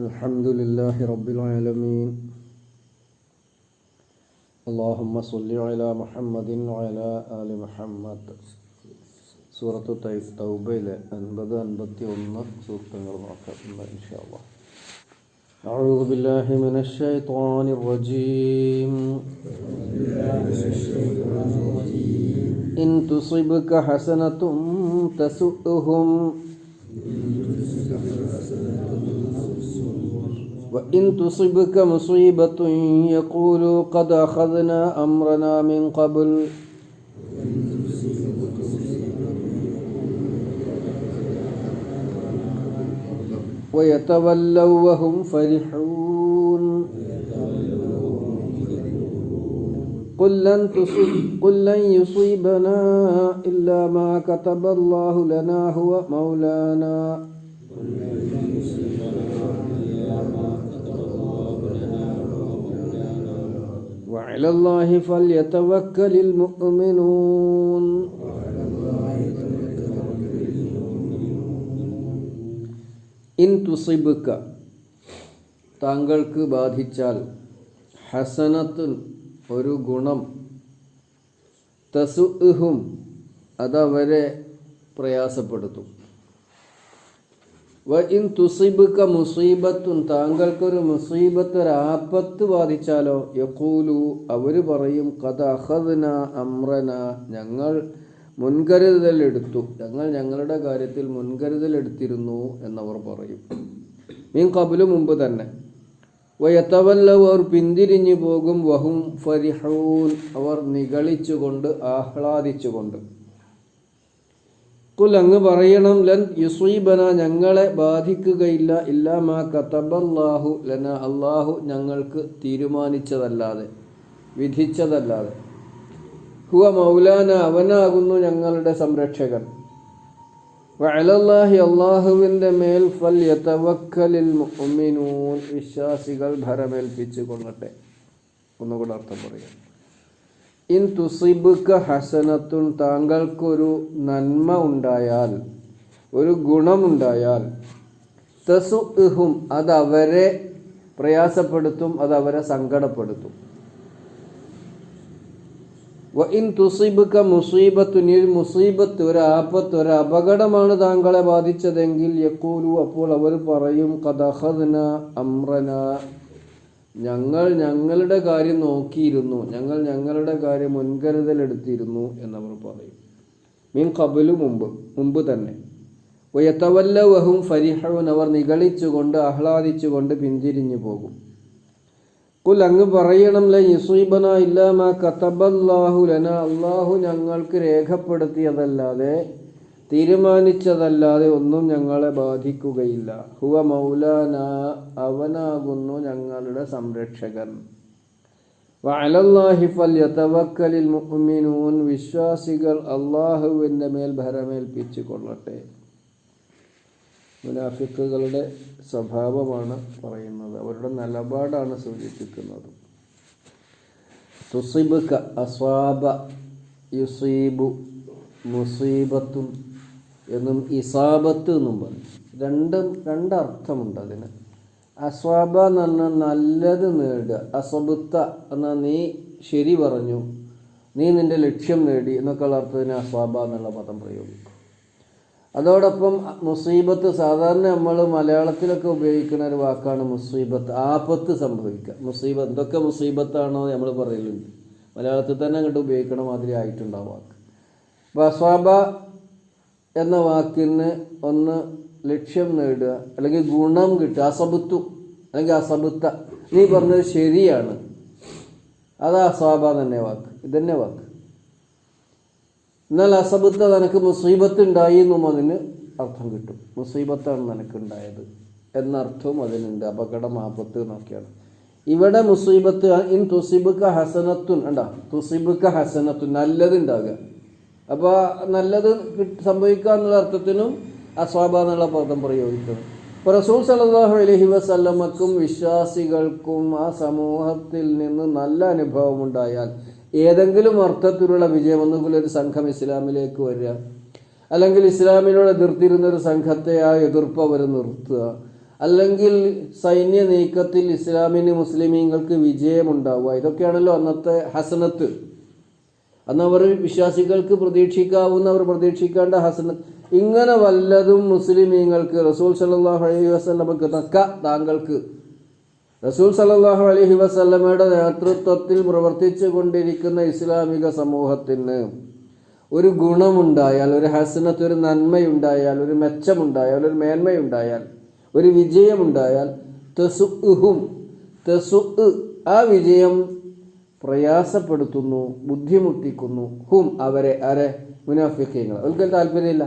الحمد لله رب العالمين. اللهم صل على محمد وعلى آل محمد. സൂറത്തു തൗബയിലെ 50-51 സൂക്തങ്ങൾ നോക്കാം ഇൻഷാ അല്ലാഹ്. أعوذ بالله من الشيطان الرجيم. إن تصبك حسنة تسؤهم وإن تصبك مصيبة يقولوا قد أخذنا أمرنا من قبل ويتولوا وهم فرحون. قل لن يصيبنا إلا ما كتب الله لنا هو مولانا وعلى الله فليتوكل المؤمنون. ഇൻ തുസിബുക താങ്കൾക്ക് ബാധിച്ചാൽ ഹസനത്തുൻ ഒരു ഗുണം തസുഉഹും അതവരെ പ്രയാസപ്പെടുത്തും. വ ഇൻ തുസിബുക മുസീബത്തുൻ താങ്കൾക്കൊരു മുസീബത്ത് ഒരാപത്ത് ബാധിച്ചാലോ യഖൂലു അവർ പറയും ഖദ് അഖദ്ന അംറന ഞങ്ങൾ മുൻകരുതലെടുത്തു, ഞങ്ങളുടെ കാര്യത്തിൽ മുൻകരുതലെടുത്തിരുന്നു എന്നവർ പറയും. മീൻ ഖബ്ലു മുമ്പ് തന്നെ. വയതവല്ലവു അവർ പിന്തിരിഞ്ഞു പോകും. വഹും ഫരിഹൂൻ അവർ നിഗളിച്ചുകൊണ്ട് ആഹ്ലാദിച്ചുകൊണ്ട്. ഖുൽ അങ്ങ് പറയണം ലൻ യുസീബന ഞങ്ങളെ ബാധിക്കുകയില്ല ഇല്ലാ മാ കതബല്ലാഹു ലന അല്ലാഹു ഞങ്ങൾക്ക് തീരുമാനിച്ചതല്ലാതെ വിധിച്ചതല്ലാതെ. ഹുവ മൗലാന അവനാകുന്നു ഞങ്ങളുടെ സംരക്ഷകൻ. വഅലല്ലാഹി അല്ലാഹുവിൻ്റെ മേൽ ഫൽയതവക്കലിൽ മുഅ്മിനൂൻ വിശ്വാസികൾ ഭരമേൽപ്പിച്ചു കൊള്ളട്ടെ. ഒന്നുകൂടെ അർത്ഥം പറയാം. ഇൻ തുസിബുക ഹസനത്തുൻ താങ്കൾക്കൊരു നന്മ ഉണ്ടായാൽ ഒരു ഗുണമുണ്ടായാൽ തസുഉഹും അതവരെ പ്രയാസപ്പെടുത്തും, അതവരെ സങ്കടപ്പെടുത്തും. വ ഇൻ തുസിബുക മുസീബത്തുൻ മുസീബത്ത് ഒരു ആപത്ത് ഒരു അപകടമാണ് താങ്കളെ ബാധിച്ചതെങ്കിൽ യഖൂലു അപ്പോൾ അവർ പറയും ഖദ് അഖദ്ന അംറന ഞങ്ങളുടെ കാര്യം നോക്കിയിരുന്നു, ഞങ്ങളുടെ കാര്യം മുൻകരുതലെടുത്തിരുന്നു എന്നവർ പറയും. മീൻ ഖബ്ലു മുമ്പ് തന്നെ. വയതവല്ലൗ വഹും ഫരിഹൂൻ അവർ നിഗളിച്ചുകൊണ്ട് ആഹ്ലാദിച്ചുകൊണ്ട് പിന്തിരിഞ്ഞു പോകും. ഖുൽ അങ്ങ് പറയണം ലൻ യുസീബന ഇല്ലാ മാ കതബല്ലാഹു ലനാ അല്ലാഹു ഞങ്ങൾക്ക് രേഖപ്പെടുത്തിയതല്ലാതെ തീരുമാനിച്ചതല്ലാതെ ഒന്നും ഞങ്ങളെ ബാധിക്കുകയില്ല. ഹുവ മൗലാന അവനാകുന്നു ഞങ്ങളുടെ സംരക്ഷകൻ. വഅലല്ലാഹി ഫൽയതവക്കലിൽ മുഅ്മിനൂൻ വിശ്വാസികൾ അല്ലാഹുവിൻ്റെ മേൽ ഭരമേൽപ്പിച്ചു കൊള്ളട്ടെ. മുനാഫിക്കുകളുടെ സ്വഭാവമാണ് പറയുന്നത്, അവരുടെ നിലപാടാണ് സൂചിപ്പിക്കുന്നത്. തുസിബുക അസ്വാബ യുസീബു മുസീബത്തും എന്നും ഇസാബത്ത് എന്നും പറയും. രണ്ടർത്ഥമുണ്ട് അതിന്. അസ്വാബ എന്ന് പറഞ്ഞാൽ നല്ലത് നേടുക, അസബുത്ത എന്നാൽ നീ ശരി പറഞ്ഞു, നീ നിന്റെ ലക്ഷ്യം നേടി എന്നൊക്കെയുള്ള അർത്ഥത്തിന് അസ്വാബ എന്നുള്ള പദം പ്രയോഗിക്കും. അതോടൊപ്പം മുസീബത്ത് സാധാരണ നമ്മൾ മലയാളത്തിലൊക്കെ ഉപയോഗിക്കുന്ന ഒരു വാക്കാണ് മുസീബത്ത്, ആപത്ത് സംഭവിക്കുക. മുസീബത്ത് എന്തൊക്കെ മുസീബത്താണോ നമ്മൾ പറയലുണ്ട്, മലയാളത്തിൽ തന്നെ അങ്ങോട്ട് ഉപയോഗിക്കണ മാതിരി ആയിട്ടുണ്ടാവും വാക്ക്. അപ്പോൾ അസ്വാബ എന്ന വാക്കിന് ഒന്ന് ലക്ഷ്യം നേടുക അല്ലെങ്കിൽ ഗുണം കിട്ടുക, അസബുത്തു അല്ലെങ്കിൽ അസബുത്ത നീ പറഞ്ഞത് ശരിയാണ്, അതാ അസ്വാബ തന്നെ വാക്ക്, ഇതന്നെ വാക്ക്. എന്നാൽ അസബുത്ത നിനക്ക് മുസീബത്ത് ഉണ്ടായി എന്നും അതിന് അർത്ഥം കിട്ടും. മുസീബത്താണ് നിനക്കുണ്ടായത് എന്നർത്ഥവും അതിനുണ്ട്, അപകടം ആപത്ത് എന്നൊക്കെയാണ്. ഇവിടെ മുസീബത്ത് ഇൻ തുസിബുക ഹസനത്തുൻ ഉണ്ടാ, തുസിബുക ഹസനത്തുൻ നല്ലത് ഉണ്ടാകുക. അപ്പോൾ നല്ലത് സംഭവിക്കുക എന്നുള്ള അർത്ഥത്തിനും അസ്വാബ എന്നുള്ള പദം പ്രയോഗിക്കണം. ഇപ്പോൾ റസൂൽ സല്ലല്ലാഹു അലൈഹി വസല്ലമക്കും വിശ്വാസികൾക്കും ആ സമൂഹത്തിൽ നിന്ന് നല്ല അനുഭവം ഉണ്ടായാൽ ഏതെങ്കിലും അർത്ഥത്തിലുള്ള വിജയം, ഒന്നുകിൽ ഒരു സംഘം ഇസ്ലാമിലേക്ക് വരിക, അല്ലെങ്കിൽ ഇസ്ലാമിനോട് എതിർത്തിരുന്ന ഒരു സംഘത്തെ ആ എതിർപ്പ് അവർ നിർത്തുക, അല്ലെങ്കിൽ സൈന്യ നീക്കത്തിൽ ഇസ്ലാമിന് മുസ്ലിമീങ്ങൾക്ക് വിജയമുണ്ടാവുക. ഇതൊക്കെയാണല്ലോ അന്നത്തെ ഹസനത്ത്. അന്ന് അവർ വിശ്വാസികൾക്ക് അവർ പ്രതീക്ഷിക്കേണ്ട ഹസനത്ത്. ഇങ്ങനെ വല്ലതും മുസ്ലിമീങ്ങൾക്ക് റസൂൽ സല്ലല്ലാഹു അലൈഹി വസല്ലമക്ക് താങ്കൾക്ക് റസൂൽ സല്ലല്ലാഹു അലൈഹി വസല്ലമയുടെ നേതൃത്വത്തിൽ പ്രവർത്തിച്ചു കൊണ്ടിരിക്കുന്ന ഇസ്ലാമിക സമൂഹത്തിന് ഒരു ഗുണമുണ്ടായാൽ, ഒരു ഹസനത്ത്, ഒരു നന്മയുണ്ടായാൽ, ഒരു മെച്ചമുണ്ടായാൽ, ഒരു മേന്മയുണ്ടായാൽ, ഒരു വിജയമുണ്ടായാൽ ആ വിജയം പ്രയാസപ്പെടുത്തുന്നു, ബുദ്ധിമുട്ടിക്കുന്നു അവരെ മുനാഫിഖീങ്ങൾ. അവർക്ക് താല്പര്യമില്ല.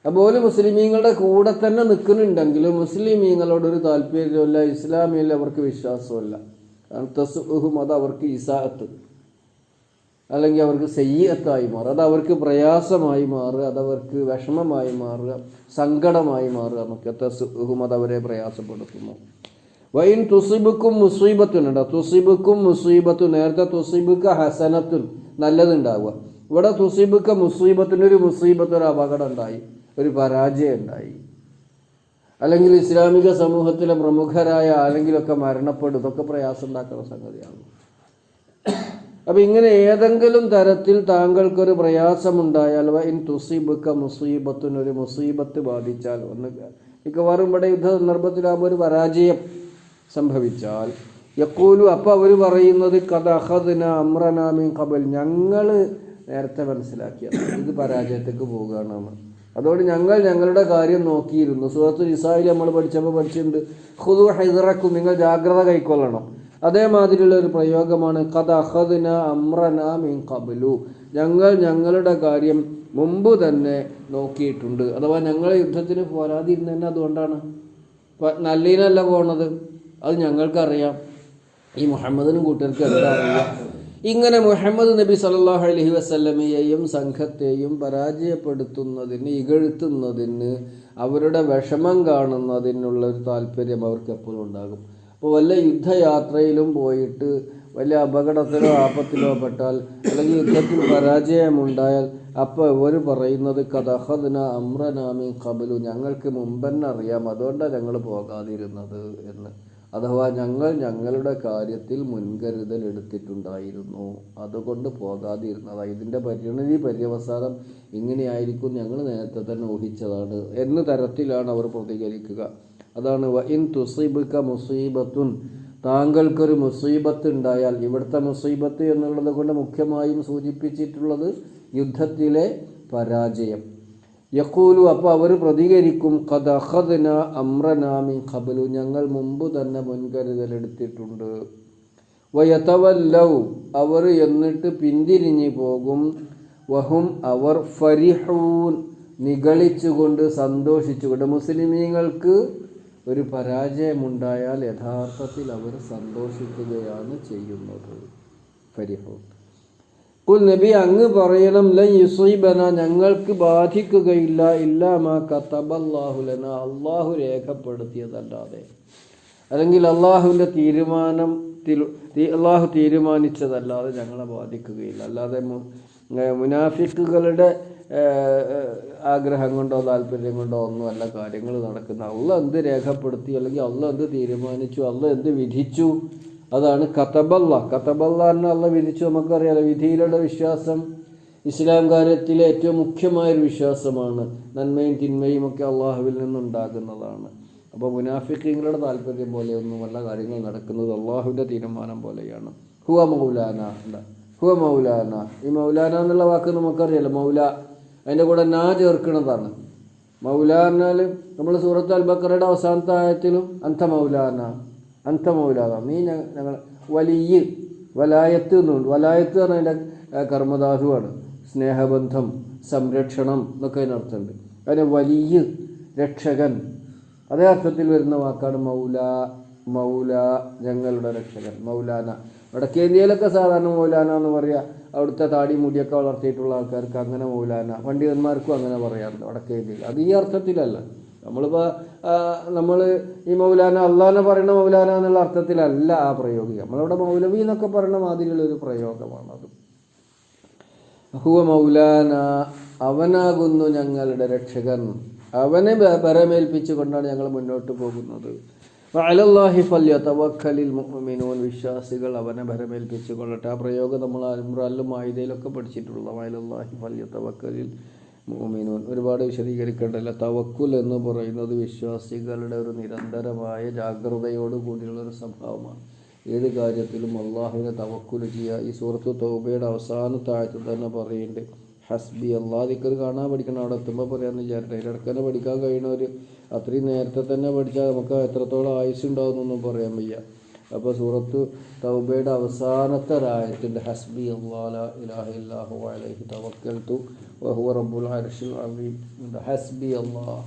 അപ്പോൾ മുസ്ലിമീങ്ങളുടെ കൂടെ തന്നെ നിൽക്കുന്നുണ്ടെങ്കിലും മുസ്ലിമീങ്ങളോടൊരു താല്പര്യമില്ല, ഇസ്ലാമിൽ അവർക്ക് വിശ്വാസമില്ല. തസുഹും അത് അവർക്ക് ഇസാഅത്ത് അല്ലെങ്കിൽ അവർക്ക് സയ്യിഅത്തായി മാറുക, അത് അവർക്ക് പ്രയാസമായി മാറുക, അതവർക്ക് വിഷമമായി മാറുക, സങ്കടമായി മാറുക എന്നൊക്കെ. തസുഹും അത് അവരെ പ്രയാസപ്പെടുത്തുന്നു. വൈൻ തുസിബുക്കും മുസീബത്തുനുണ്ടോ? തുസിബുക്കും മുസീബത്തു. നേരത്തെ തുസിബുക്ക ഹസനത്തുൻ, നല്ലതുണ്ടാവുക. ഇവിടെ തുസിബുക്ക മുസീബത്തിനൊരു മുസീബത്ത്, ഒരു അപകടം ഉണ്ടായി, ഒരു പരാജയം ഉണ്ടായി, അല്ലെങ്കിൽ ഇസ്ലാമിക സമൂഹത്തിലെ പ്രമുഖരായ ആരെങ്കിലുമൊക്കെ മരണപ്പെടും. ഇതൊക്കെ പ്രയാസം ഉണ്ടാക്കുന്ന സംഗതിയാണ്. അപ്പം ഇങ്ങനെ ഏതെങ്കിലും തരത്തിൽ താങ്കൾക്കൊരു പ്രയാസമുണ്ടായാൽ, ഇൻ തുസീബുക്ക മുസീബത്തിനൊരു മുസീബത്ത് ബാധിച്ചാൽ, മിക്കവാറും ഇവിടെ യുദ്ധ സന്ദർഭത്തിലാകുമ്പോൾ ഒരു പരാജയം സംഭവിച്ചാൽ, യഖൂലു, അപ്പോൾ അവർ പറയുന്നത് ഖദ് അഖദ്ന അംറനാ മിൻ ഖബൽ, ഞങ്ങൾ നേരത്തെ മനസ്സിലാക്കിയത് ഇത് പരാജയത്തേക്ക് പോകുകയാണെന്ന്. അതോടെ ഞങ്ങളുടെ കാര്യം നോക്കിയിരുന്നു. സൂറത്തുൽ നിസായിൽ നമ്മൾ പഠിച്ചിട്ടുണ്ട്, ഖുദു ഹിദ്റക്കും, നിങ്ങൾ ജാഗ്രത കൈക്കൊള്ളണം. അതേമാതിരിയുള്ള ഒരു പ്രയോഗമാണ് ഖദ് അഖദ്ന അംറനാ മിൻ ഖബ്ലു, ഞങ്ങളുടെ കാര്യം മുമ്പ് തന്നെ നോക്കിയിട്ടുണ്ട്. അഥവാ ഞങ്ങൾ യുദ്ധത്തിന് പോരാതിരുന്ന തന്നെ അതുകൊണ്ടാണ്. നല്ലതിനല്ല പോണത്, അത് ഞങ്ങൾക്കറിയാം. ഈ മുഹമ്മദിനും കൂട്ടർക്ക് എന്താ അറിയാം? ഇങ്ങനെ മുഹമ്മദ് നബി സല്ലല്ലാഹു അലൈഹി വസല്ലമയെയും സംഘത്തെയും പരാജയപ്പെടുത്തുന്നതിന്, ഇകഴ്ത്തുന്നതിന്, അവരുടെ വിഷമം കാണുന്നതിനുള്ള ഒരു താല്പര്യം അവർക്ക് എപ്പോഴും ഉണ്ടാകും. അപ്പോൾ വല്ല യുദ്ധയാത്രയിലും പോയിട്ട് വലിയ അപകടത്തിലോ ആപത്തിലോ പെട്ടാൽ, അല്ലെങ്കിൽ യുദ്ധത്തിൽ പരാജയമുണ്ടായാൽ, അപ്പോൾ ഇവർ പറയുന്നത് ഖദ് അഖദ്ന അംറനാ മിൻ ഖബ്ലു, ഞങ്ങൾക്ക് മുമ്പെന്നെ അറിയാം, അതുകൊണ്ടാണ് ഞങ്ങൾ പോകാതിരുന്നത് എന്ന്. അഥവാ ഞങ്ങളുടെ കാര്യത്തിൽ മുൻകരുതൽ എടുത്തിട്ടുണ്ടായിരുന്നു, അതുകൊണ്ട് പോകാതിരുന്നതാണ്. ഇതിൻ്റെ പര്യവസാനം ഇങ്ങനെയായിരിക്കും, ഞങ്ങൾ നേരത്തെ തന്നെ ഊഹിച്ചതാണ് എന്ന തരത്തിലാണ് അവർ പ്രതികരിക്കുക. അതാണ് വഇൻ തുസിബുക മുസീബത്തുൻ, താങ്കൾക്കൊരു മുസീബത്ത് ഉണ്ടായാൽ. ഇവിടുത്തെ മുസീബത്ത് എന്നുള്ളത് കൊണ്ട് മുഖ്യമായും സൂചിപ്പിച്ചിട്ടുള്ളത് യുദ്ധത്തിലെ പരാജയം. യഖൂലു, അപ്പോൾ അവർ പ്രതികരിക്കും ഖദ് അഖദ്ന അംറനാ മിൻ ഖബ്ലു, ഞങ്ങൾ മുമ്പ് തന്നെ മുൻകരുതലെടുത്തിട്ടുണ്ട്. വയതവല്ലൗ, അവർ എന്നിട്ട് പിന്തിരിഞ്ഞു പോകും. വഹും, അവർ ഫരിഹൂൻ, നിഗളിച്ചുകൊണ്ട്, സന്തോഷിച്ചുകൊണ്ട്. മുസ്ലിമീങ്ങൾക്ക് ഒരു പരാജയമുണ്ടായാൽ യഥാർത്ഥത്തിൽ അവർ സന്തോഷിക്കുകയാണ് ചെയ്യുന്നത്. ഫരിഹൂൻ. ഖുൽ, നബി അങ്ങ് പറയണം, ലൻ യുസീബന, ഞങ്ങൾക്ക് ബാധിക്കുകയില്ല, ഇല്ലാ മാ കതബല്ലാഹു ലനാ, അള്ളാഹു രേഖപ്പെടുത്തിയതല്ലാതെ, അല്ലെങ്കിൽ അള്ളാഹു തീരുമാനിച്ചതല്ലാതെ ഞങ്ങളെ ബാധിക്കുകയില്ല. അല്ലാതെ മുനാഫിക്കുകളുടെ ആഗ്രഹം കൊണ്ടോ താല്പര്യം കൊണ്ടോ ഒന്നുമല്ല കാര്യങ്ങൾ നടക്കുന്നത്. അള്ളാഹ് എന്ത് രേഖപ്പെടുത്തി, അല്ലെങ്കിൽ അള്ളാഹ് എന്ത് തീരുമാനിച്ചു, അള്ളാഹ് എന്ത് വിധിച്ചു, അതാണ് കതബല്ല. കതബല്ലാന്ന് അള്ളാഹ് വിധിച്ചു. നമുക്കറിയാലോ, വിധിയിലുള്ള വിശ്വാസം ഇസ്ലാം കാര്യത്തിലെ ഏറ്റവും മുഖ്യമായൊരു വിശ്വാസമാണ്. നന്മയും തിന്മയും ഒക്കെ അള്ളാഹുവിൽ നിന്നുണ്ടാകുന്നതാണ്. അപ്പോൾ മുനാഫിഖീങ്ങളുടെ താല്പര്യം പോലെയൊന്നുമല്ല കാര്യങ്ങൾ നടക്കുന്നത്, അള്ളാഹുവിൻ്റെ തീരുമാനം പോലെയാണ്. ഹുവ മൗലാന, ഹുവ മൗലാന. ഈ മൗലാന എന്നുള്ള വാക്ക് നമുക്കറിയാലോ, മൗല അതിൻ്റെ കൂടെ നാ ചേർക്കുന്നതാണ്. മൗല പറഞ്ഞാൽ നമ്മൾ സൂറത്ത് അൽ ബഖറയുടെ അവസാനത്തെ ആയത്തിലും അന്ത മൗലാന, അന്ത മൗലാന, നീ ഞങ്ങൾ വലിയ വലായത്ത് എന്നുണ്ട്. വലായത്ത് പറഞ്ഞാൽ അതിൻ്റെ കർമ്മധാതുവാണ്. സ്നേഹബന്ധം, സംരക്ഷണം എന്നൊക്കെ അതിനർത്ഥമുണ്ട്. അതിന് വലിയ രക്ഷകൻ, അതേ അർത്ഥത്തിൽ വരുന്ന വാക്കാണ് മൗല. മൗല, ഞങ്ങളുടെ രക്ഷകൻ, മൗലാന. വടക്കേ ഇന്ത്യയിലൊക്കെ സാധാരണ മൗലാന എന്ന് പറയുക, അവിടുത്തെ താടി മുടിയൊക്കെ വളർത്തിയിട്ടുള്ള ആൾക്കാർക്ക് അങ്ങനെ മൗലാന, പണ്ഡിതന്മാർക്കും അങ്ങനെ പറയാറുണ്ട് വടക്കേ ഇന്ത്യയിൽ. അത് ഈ അർത്ഥത്തിലല്ല. നമ്മൾ ഈ മൗലാന അള്ളാഹനെ പറയുന്ന മൗലാന എന്നുള്ള അർത്ഥത്തിലല്ല ആ പ്രയോഗം. നമ്മളവിടെ മൗലവി എന്നൊക്കെ പറയുന്ന മാതിരിയുള്ളൊരു പ്രയോഗമാണത്. ഹുവ മൗലാന, അവനാകുന്നു ഞങ്ങളുടെ രക്ഷകൻ. അവനെ ഭരമേൽപ്പിച്ചുകൊണ്ടാണ് ഞങ്ങൾ മുന്നോട്ട് പോകുന്നത്. വഅലല്ലാഹി ഫല്യതവക്കലിൽ മുഅ്മിനൂൻ, വിശ്വാസികൾ അവനെ ഭരമേൽപ്പിച്ചു കൊള്ളട്ടെ. ആ പ്രയോഗം നമ്മൾ അൽ-ഇംറാനിലും മാഇദയിലൊക്കെ പഠിച്ചിട്ടുള്ളത്. വഅലല്ലാഹി ഫല്യതവക്കലിൽ മുഅ്മിനൂൻ ഒരുപാട് വിശദീകരിക്കേണ്ടല്ല. തവക്കുൽ എന്ന് പറയുന്നത് വിശ്വാസികളുടെ ഒരു നിരന്തരമായ ജാഗ്രതയോട് കൂടിയുള്ളൊരു സ്വഭാവമാണ്. ഏത് കാര്യത്തിലും അള്ളാഹുവിനെ തവക്കുൽ ചെയ്യുക. ഈ സൂറത്ത് തൗബയുടെ അവസാനത്തെ ആയത്തിൽ തന്നെ പറയുന്നുണ്ട്, ഹസ്ബി അള്ളാഹ്. ദിക്ർ കാണാൻ പഠിക്കണം, അവിടെ എത്തുമ്പോൾ പറയാമെന്ന് വിചാരിച്ചിട്ട്. അതിൻ്റെ ഇടയ്ക്ക് തന്നെ പഠിക്കാൻ കഴിയണവർ അത്രയും നേരത്തെ തന്നെ പഠിച്ചാൽ നമുക്ക് എത്രത്തോളം ആയുസ് ഉണ്ടാവുന്നൊന്നും പറയാൻ വയ്യ. അപ്പോൾ സൂറത്ത് തൗബയുടെ അവസാനത്തെ ഒരായത്തിൻ്റെ ഹസ്ബി അല്ലാഹ് ലാ ഇലാഹ ഇല്ലാ ഹുവ അലൈഹി തവക്കൽതു വഹുവ റബ്ബുൽ അർശിൽ അസീം. ഹസ്ബി അല്ലാഹ്,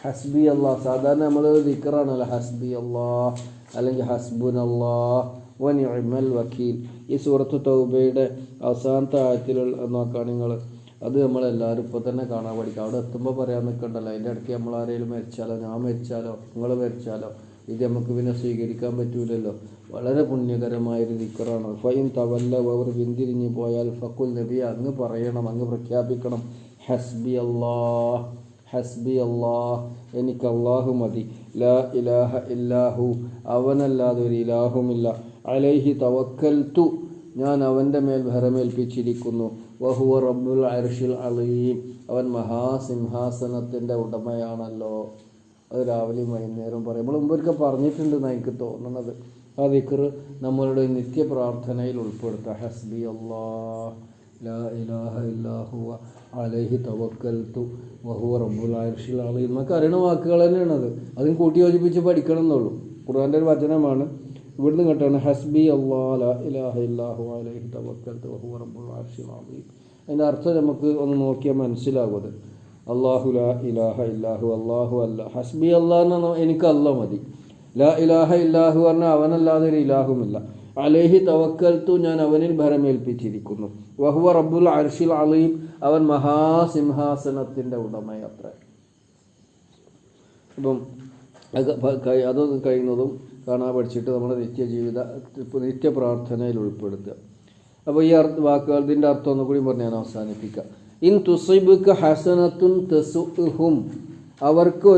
ഹസ്ബി അല്ലാഹ്. സാധാരണ നമ്മൾ ദിക്റാണല്ലോ ഹസ്ബി അല്ലാഹ് അല്ലെങ്കിൽ ഹസ്ബുനല്ലാഹ് വ നിഅമൽ വക്കീൽ. ഈ സൂറത്ത് തൗബയുടെ അവസാനത്തെ ആയത്തിൽ നോക്കുകയാണ് നിങ്ങൾ. അത് നമ്മളെല്ലാവരും ഇപ്പോൾ തന്നെ കാണാൻ പഠിക്കാം. അവിടെ എത്തുമ്പോൾ പറയാൻ നിൽക്കണ്ടല്ലോ. അതിൻ്റെ ഇടയ്ക്ക് നമ്മൾ ആരെങ്കിലും മരിച്ചാലോ, ഞാൻ മരിച്ചാലോ, നിങ്ങൾ മരിച്ചാലോ, ഇത് നമുക്ക് പിന്നെ സ്വീകരിക്കാൻ പറ്റൂലല്ലോ. വളരെ പുണ്യകരമായൊരു ദിക്റാണ്. ഫൈൻ തവല്ല, അവർ പിന്തിരിഞ്ഞ് പോയാൽ ഫക്കുൽ നബി, അങ്ങ് പറയണം, അങ്ങ് പ്രഖ്യാപിക്കണം, ഹസ്ബി അല്ലാഹ്, ഹസ്ബി അല്ലാഹ്, എനിക്ക് അള്ളാഹു മതി, ലാ ഇലാഹ ഇല്ലാഹു, അവനല്ലാതെ ഒരു ഇലാഹുമില്ല, അലൈഹി തവക്കൽതു, ഞാൻ അവൻ്റെ മേൽ ഭരമേൽപ്പിച്ചിരിക്കുന്നു, വഹുവ റബ്ബുൽ അർശിൽ അസീം, അവൻ മഹാസിംഹാസനത്തിൻ്റെ ഉടമയാണല്ലോ. അത് രാവിലെയും വൈകുന്നേരം പറയും. നമ്മൾ മുമ്പൊക്കെ പറഞ്ഞിട്ടുണ്ടെന്നാണ് എനിക്ക് തോന്നുന്നത്. ആ ദിക്ർ നമ്മളുടെ നിത്യ പ്രാർത്ഥനയിൽ ഉൾപ്പെടുത്തുക. ഹസ്ബി അല്ലാഹ് ലാ ഇലാഹ ഇല്ലാ ഹുവ അലൈഹി തവക്കൽതു വഹുവ റബ്ബുൽ അർശിൽ അസീം. നമുക്ക് അറിയണ വാക്കുകൾ തന്നെയാണത്. അതിന് കൂട്ടി യോജിപ്പിച്ച് പഠിക്കണം എന്നുള്ളൂ. ഖുർആൻ്റെ ഒരു വചനമാണ്. ഇവിടുന്ന് കേട്ടാണ് ഹസ്ബി അല്ലാഹ് ലാ ഇലാഹ ഇല്ലാ ഹുവ അലൈഹി തവക്കൽതു വഹുവ റബ്ബുൽ അർശിൽ അസീം. അതിൻ്റെ അർത്ഥം നമുക്ക് ഒന്ന് നോക്കിയാൽ മനസ്സിലാകും. അള്ളാഹു ലാ ഇലാഹ ഇല്ലാഹു, അള്ളാഹു അല്ല. ഹസ്ബി അല്ലാഹ് എന്ന് പറഞ്ഞാൽ എനിക്ക് അല്ലാഹ് മതി. ലാ ഇലാഹ ഇല്ലാഹു പറഞ്ഞാൽ അവനല്ലാതെ ഒരു ഇലാഹുമില്ല. അലൈഹി തവക്കൽതു, ഞാൻ അവനിൽ ഭരമേൽപ്പിച്ചിരിക്കുന്നു. വഹുവ റബ്ബുൽ അർശിൽ അസീം, അവൻ മഹാസിംഹാസനത്തിൻ്റെ ഉടമയത്ര. അപ്പം അതൊന്നും കഴിയുന്നതും കാണാൻ പഠിച്ചിട്ട് നമ്മുടെ നിത്യപ്രാർത്ഥനയിൽ ഉൾപ്പെടുത്തുക. അപ്പോൾ ഈ വാക്കുകൾ ഇതിൻ്റെ അർത്ഥം ഒന്നുകൂടി പറഞ്ഞ് ഞാൻ അവസാനിപ്പിക്കാം. ഇൻ തുസിബുക ഹസനത്തുൻ തസുഉഹും, അവർക്ക്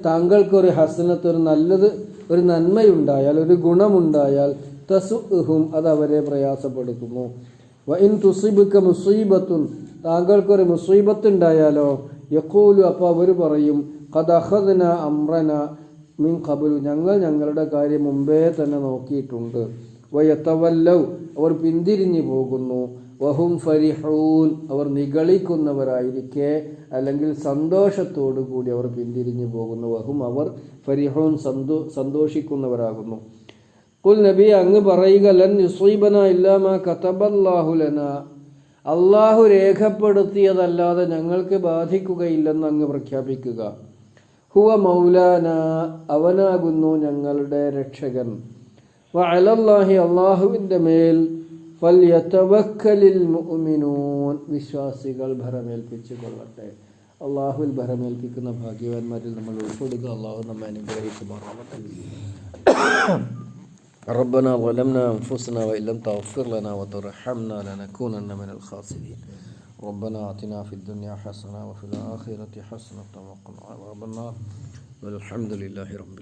താങ്കൾക്കൊരു ഹസനത്ത്, ഒരു നല്ലത്, ഒരു നന്മയുണ്ടായാൽ, ഒരു ഗുണമുണ്ടായാൽ, തസുഉഹും, അത് അവരെ പ്രയാസപ്പെടുത്തുന്നു. വ ഇൻ തുസിബുക മുസീബത്തുൻ, താങ്കൾക്കൊരു മുസീബത്ത് ഉണ്ടായാലോ, യഖൂലു, അപ്പോൾ അവർ പറയും, ഖദ് അഖദ്നാ അംറനാ മിൻ ഖബ്ലു, ഞങ്ങളുടെ കാര്യം മുമ്പേ തന്നെ നോക്കിയിട്ടുണ്ട്. വയതവല്ലൗ, അവർ പിന്തിരിഞ്ഞു പോകുന്നു. വഹും ഫരിഹൂൻ, അവർ നിഗളിക്കുന്നവരായിരിക്കെ, അല്ലെങ്കിൽ സന്തോഷത്തോടു കൂടി അവർ പിന്തിരിഞ്ഞു പോകുന്നു. വഹും, അവർ ഫരിഹൂൻ, സന്തോഷിക്കുന്നവരാകുന്നു. ഖുൽ നബി, അങ്ങ് പറയുക, ലൻ യുസീബന ഇല്ലാ മാ കതബല്ലാഹു ലനാ, അള്ളാഹു രേഖപ്പെടുത്തിയതല്ലാതെ ഞങ്ങൾക്ക് ബാധിക്കുകയില്ലെന്ന് അങ്ങ് പ്രഖ്യാപിക്കുക. ഹുവ മൗലാന, അവനാകുന്നു ഞങ്ങളുടെ രക്ഷകൻ. വഅലല്ലാഹി, അള്ളാഹുവിൻ്റെ മേൽ, ഫല്യതവക്കലിൽ മുഅ്മിനൂൻ, വിശ്വാസികൾ ഭരമേൽപ്പിച്ചു കൊള്ളട്ടെ. അള്ളാഹുവിൽ ഭരമേൽപ്പിക്കുന്ന ഭാഗ്യവാന്മാരിൽ നമ്മൾ ഉൾപ്പെടുക. അള്ളാഹു നമ്മെ അനുഗ്രഹിക്കുമാറാവട്ടെ. റബ്ബനാ ളലംനാ അൻഫുസനാ വഇല്ലം തഗ്ഫിർ ലനാ വതർഹംനാ ലനകൂനന്ന മിനൽ ഖാസിരീൻ. ربنا آتنا في الدنيا حسنة وفي الآخرة حسنة وقنا عذاب النار والحمد لله رب العالمين.